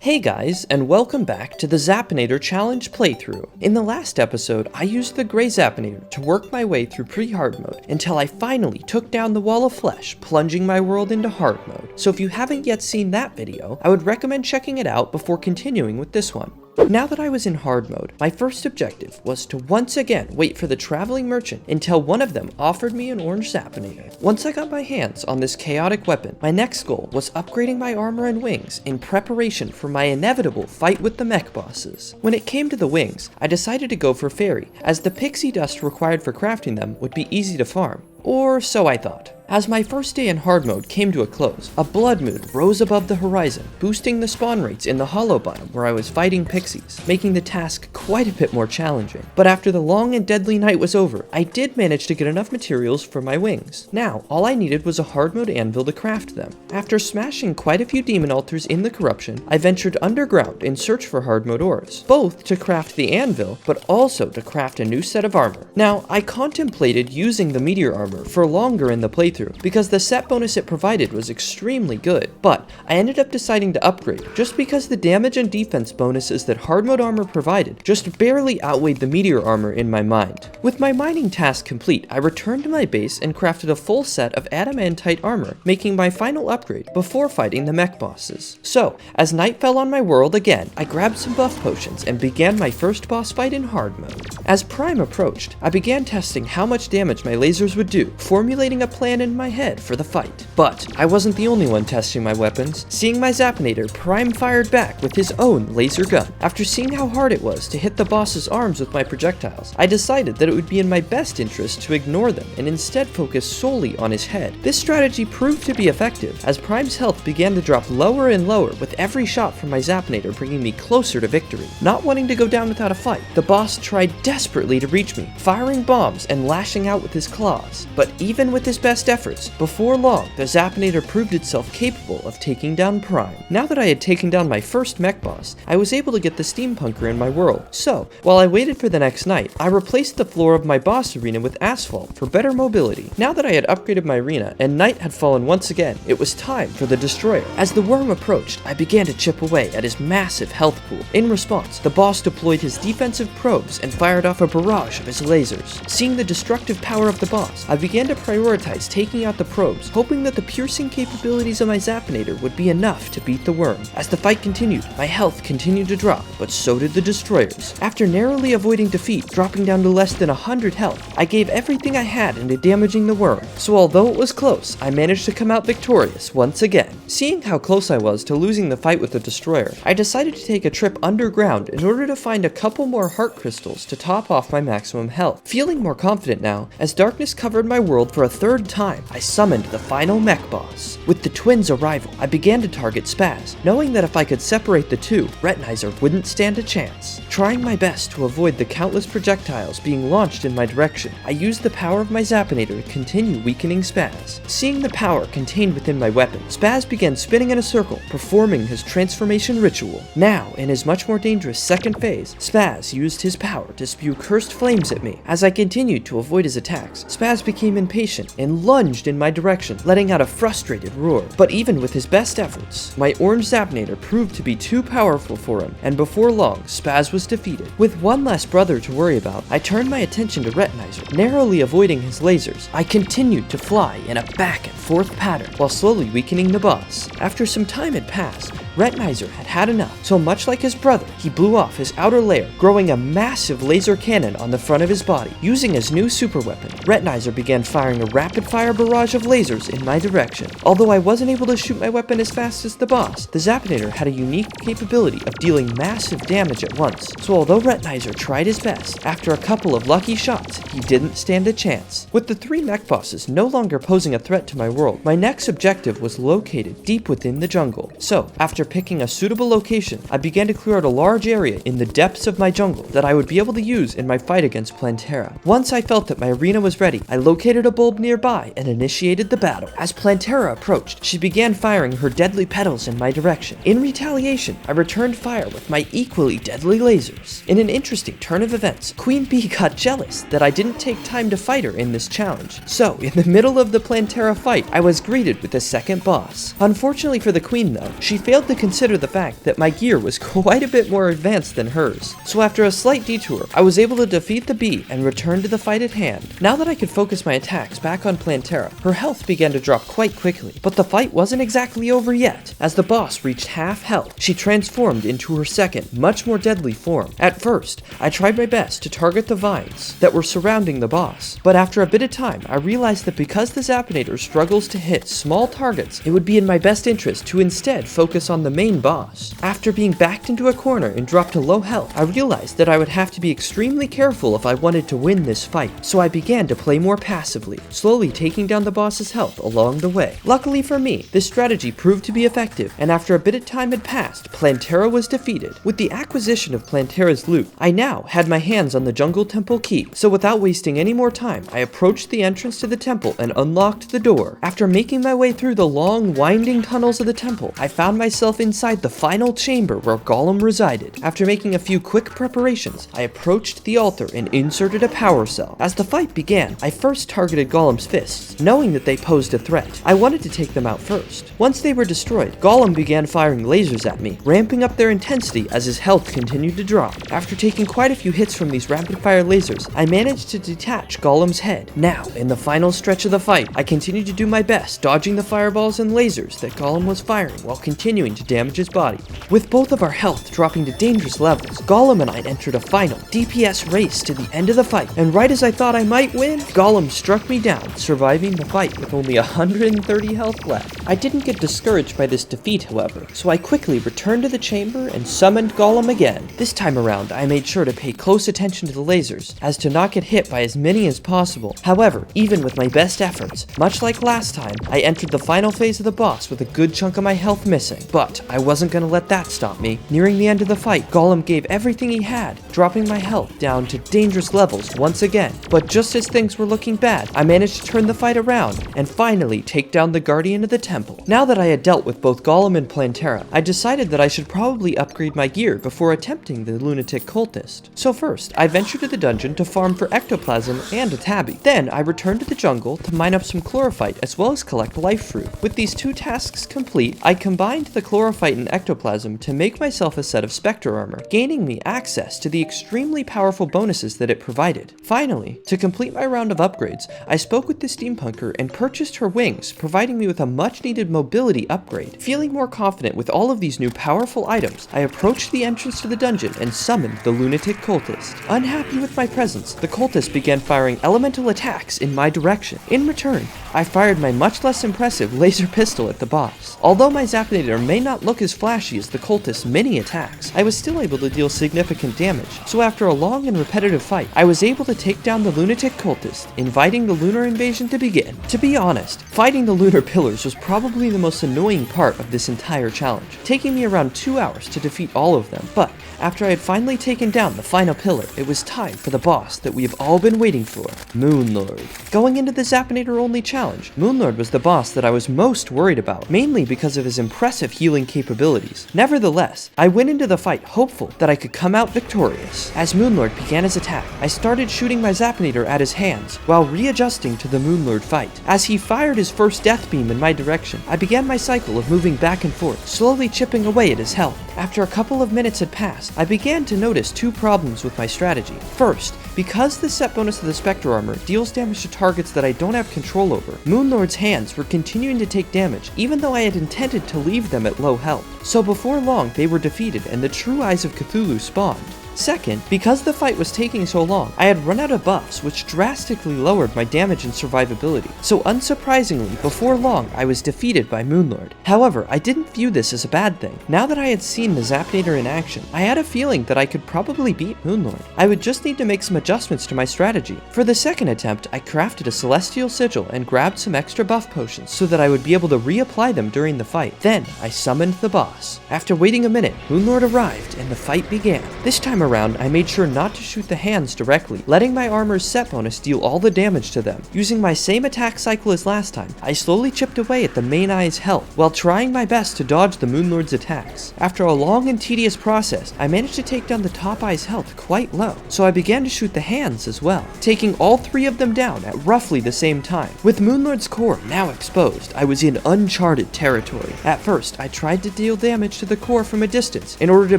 Hey guys, and welcome back to the Zapinator Challenge playthrough. In the last episode, I used the Grey Zapinator to work my way through pre-hard mode until I finally took down the wall of flesh, plunging my world into hard mode. So if you haven't yet seen that video, I would recommend checking it out before continuing with this one. Now that I was in hard mode, my first objective was to once again wait for the traveling merchant until one of them offered me an Orange Zapinator. Once I got my hands on this chaotic weapon, my next goal was upgrading my armor and wings in preparation for my inevitable fight with the mech bosses. When it came to the wings, I decided to go for fairy, as the pixie dust required for crafting them would be easy to farm. Or so I thought. As my first day in hard mode came to a close, a blood moon rose above the horizon, boosting the spawn rates in the hollow biome where I was fighting pixies, making the task quite a bit more challenging. But after the long and deadly night was over, I did manage to get enough materials for my wings. Now, all I needed was a hard mode anvil to craft them. After smashing quite a few demon altars in the corruption, I ventured underground in search for hard mode ores, both to craft the anvil, but also to craft a new set of armor. Now, I contemplated using the meteor armor for longer in the playthrough, because the set bonus it provided was extremely good, but I ended up deciding to upgrade just because the damage and defense bonuses that hard mode armor provided just barely outweighed the meteor armor in my mind. With my mining task complete, I returned to my base and crafted a full set of adamantite armor, making my final upgrade before fighting the mech bosses. So, as night fell on my world again, I grabbed some buff potions and began my first boss fight in hard mode. As Prime approached, I began testing how much damage my lasers would do, formulating a plan in my head for the fight. But I wasn't the only one testing my weapons. Seeing my Zapinator, Prime fired back with his own laser gun. After seeing how hard it was to hit the boss's arms with my projectiles, I decided that it would be in my best interest to ignore them and instead focus solely on his head. This strategy proved to be effective, as Prime's health began to drop lower and lower with every shot from my Zapinator bringing me closer to victory. Not wanting to go down without a fight, the boss tried desperately to reach me, firing bombs and lashing out with his claws. But even with his best efforts, before long, the Zapinator proved itself capable of taking down Prime. Now that I had taken down my first mech boss, I was able to get the steampunker in my world. So, while I waited for the next night, I replaced the floor of my boss arena with asphalt for better mobility. Now that I had upgraded my arena and night had fallen once again, it was time for the destroyer. As the worm approached, I began to chip away at his massive health pool. In response, the boss deployed his defensive probes and fired off a barrage of his lasers. Seeing the destructive power of the boss, I began to prioritize taking out the probes, hoping that the piercing capabilities of my Zapinator would be enough to beat the worm. As the fight continued, my health continued to drop, but so did the destroyers. After narrowly avoiding defeat, dropping down to less than 100 health, I gave everything I had into damaging the worm. So although it was close, I managed to come out victorious once again. Seeing how close I was to losing the fight with the destroyer, I decided to take a trip underground in order to find a couple more heart crystals to top off my maximum health. Feeling more confident now, as darkness covered my world for a third time, I summoned the final mech boss. With the twins' arrival, I began to target Spaz, knowing that if I could separate the two, Retinizer wouldn't stand a chance. Trying my best to avoid the countless projectiles being launched in my direction, I used the power of my Zapinator to continue weakening Spaz. Seeing the power contained within my weapon, Spaz began spinning in a circle, performing his transformation ritual. Now, in his much more dangerous second phase, Spaz used his power to spew cursed flames at me. As I continued to avoid his attacks, Spaz became impatient and lunged in my direction, letting out a frustrated roar. But even with his best efforts, my Orange Zapinator proved to be too powerful for him, and before long, Spaz was defeated. With one less brother to worry about, I turned my attention to Retinizer. Narrowly avoiding his lasers, I continued to fly in a back and forth pattern while slowly weakening the boss. After some time had passed, Retinizer had had enough, so much like his brother, he blew off his outer layer, growing a massive laser cannon on the front of his body. Using his new super weapon, Retinizer began firing a rapid-fire barrage of lasers in my direction. Although I wasn't able to shoot my weapon as fast as the boss, the Zapinator had a unique capability of dealing massive damage at once. So although Retinizer tried his best, after a couple of lucky shots, he didn't stand a chance. With the three mech bosses no longer posing a threat to my world, my next objective was located deep within the jungle. So, after picking a suitable location, I began to clear out a large area in the depths of my jungle that I would be able to use in my fight against Plantera. Once I felt that my arena was ready, I located a bulb nearby and initiated the battle. As Plantera approached, she began firing her deadly petals in my direction. In retaliation, I returned fire with my equally deadly lasers. In an interesting turn of events, Queen Bee got jealous that I didn't take time to fight her in this challenge. So, in the middle of the Plantera fight, I was greeted with a second boss. Unfortunately for the queen though, she failed to consider the fact that my gear was quite a bit more advanced than hers. So after a slight detour, I was able to defeat the bee and return to the fight at hand. Now that I could focus my attacks back on Plantera, her health began to drop quite quickly, but the fight wasn't exactly over yet. As the boss reached half health, she transformed into her second, much more deadly form. At first, I tried my best to target the vines that were surrounding the boss, but after a bit of time, I realized that because the Zapinator struggles to hit small targets, it would be in my best interest to instead focus on the main boss. After being backed into a corner and dropped to low health, I realized that I would have to be extremely careful if I wanted to win this fight, so I began to play more passively, slowly taking down the boss's health along the way. Luckily for me, this strategy proved to be effective, and after a bit of time had passed, Plantera was defeated. With the acquisition of Plantera's loot, I now had my hands on the Jungle Temple key, so without wasting any more time, I approached the entrance to the temple and unlocked the door. After making my way through the long, winding tunnels of the temple, I found myself inside the final chamber where Golem resided. After making a few quick preparations, I approached the altar and inserted a power cell. As the fight began, I first targeted Golem's fists, knowing that they posed a threat. I wanted to take them out first. Once they were destroyed, Golem began firing lasers at me, ramping up their intensity as his health continued to drop. After taking quite a few hits from these rapid-fire lasers, I managed to detach Golem's head. Now, in the final stretch of the fight, I continued to do my best, dodging the fireballs and lasers that Golem was firing while continuing to damage his body. With both of our health dropping to dangerous levels, Golem and I entered a final DPS race to the end of the fight, and right as I thought I might win, Golem struck me down, surviving the fight with only 130 health left. I didn't get discouraged by this defeat, however, so I quickly returned to the chamber and summoned Golem again. This time around, I made sure to pay close attention to the lasers, as to not get hit by as many as possible. However, even with my best efforts, much like last time, I entered the final phase of the boss with a good chunk of my health missing. But I wasn't gonna let that stop me. Nearing the end of the fight, Golem gave everything he had, dropping my health down to dangerous levels once again. But just as things were looking bad, I managed to turn the fight around and finally take down the Guardian of the Temple. Now that I had dealt with both Golem and Plantera, I decided that I should probably upgrade my gear before attempting the lunatic cultist. So first, I ventured to the dungeon to farm for ectoplasm and a tabby. Then I returned to the jungle to mine up some chlorophyte as well as collect life fruit. With these two tasks complete, I combined the chlorophyte and ectoplasm to make myself a set of spectre armor, gaining me access to the extremely powerful bonuses that it provided. Finally, to complete my round of upgrades, I spoke with the steampunker and purchased her wings, providing me with a much needed mobility upgrade. Feeling more confident with all of these new powerful items, I approached the entrance to the dungeon and summoned the lunatic cultist. Unhappy with my presence, the cultist began firing elemental attacks in my direction. In return, I fired my much less impressive laser pistol at the boss. Although my Zapinator may not look as flashy as the cultist's many attacks, I was still able to deal significant damage, so after a long and repetitive fight, I was able to take down the lunatic cultist, inviting the lunar invasion to begin. To be honest, fighting the lunar pillars was probably the most annoying part of this entire challenge, taking me around 2 hours to defeat all of them, but after I had finally taken down the final pillar, it was time for the boss that we have all been waiting for, Moonlord. Going into the Zapinator-only challenge, Moonlord was the boss that I was most worried about, mainly because of his impressive healing capabilities. Nevertheless, I went into the fight hopeful that I could come out victorious. As Moonlord began his attack, I started shooting my Zapinator at his hands, while readjusting to the Moonlord fight. As he fired his first death beam in my direction, I began my cycle of moving back and forth, slowly chipping away at his health. After a couple of minutes had passed, I began to notice two problems with my strategy. First, because the set bonus of the Spectre Armor deals damage to targets that I don't have control over, Moonlord's hands were continuing to take damage, even though I had intended to leave them at low health. So before long, they were defeated and the true Eyes of Cthulhu spawned. Second, because the fight was taking so long, I had run out of buffs, which drastically lowered my damage and survivability. So unsurprisingly, before long, I was defeated by Moonlord. However, I didn't view this as a bad thing. Now that I had seen the Zapinator in action, I had a feeling that I could probably beat Moonlord. I would just need to make some adjustments to my strategy. For the second attempt, I crafted a Celestial Sigil and grabbed some extra buff potions so that I would be able to reapply them during the fight. Then, I summoned the boss. After waiting a minute, Moonlord arrived and the fight began. This time around, I made sure not to shoot the hands directly, letting my armor's set bonus deal all the damage to them. Using my same attack cycle as last time, I slowly chipped away at the main eye's health, while trying my best to dodge the Moonlord's attacks. After a long and tedious process, I managed to take down the top eye's health quite low, so I began to shoot the hands as well, taking all 3 of them down at roughly the same time. With Moonlord's core now exposed, I was in uncharted territory. At first, I tried to deal damage to the core from a distance in order to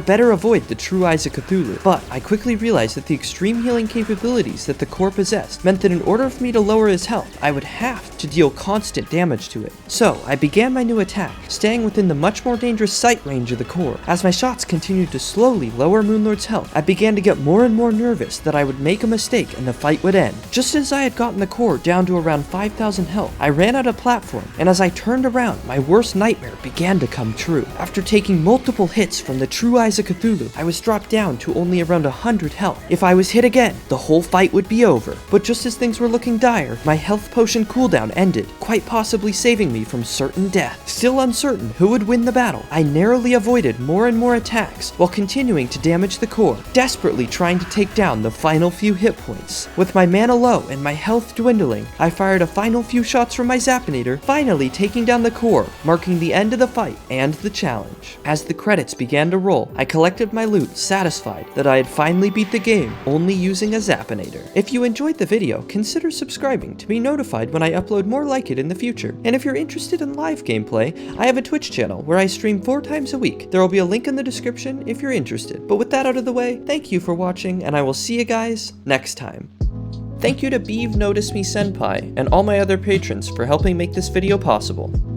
better avoid the true eyes of Cthulhu, but I quickly realized that the extreme healing capabilities that the core possessed meant that in order for me to lower his health, I would have to deal constant damage to it. So I began my new attack, staying within the much more dangerous sight range of the core. As my shots continued to slowly lower Moonlord's health, I began to get more and more nervous that I would make a mistake and the fight would end. Just as I had gotten the core down to around 5,000 health, I ran out of platform, and as I turned around, my worst nightmare began to come true. After taking multiple hits from the true eyes of Cthulhu, I was dropped down to only around 100 health. If I was hit again, the whole fight would be over. But just as things were looking dire, my health potion cooldown ended, quite possibly saving me from certain death. Still uncertain who would win the battle, I narrowly avoided more and more attacks while continuing to damage the core, desperately trying to take down the final few hit points. With my mana low and my health dwindling, I fired a final few shots from my Zapinator, finally taking down the core, marking the end of the fight and the challenge. As the credits began to roll, I collected my loot, satisfied that I had finally beat the game only using a Zapinator. If you enjoyed the video, consider subscribing to be notified when I upload more like it in the future. And if you're interested in live gameplay, I have a Twitch channel where I stream 4 times a week. There will be a link in the description if you're interested. But with that out of the way, thank you for watching, and I will see you guys next time. Thank you to Beav Notice Me Senpai and all my other patrons for helping make this video possible.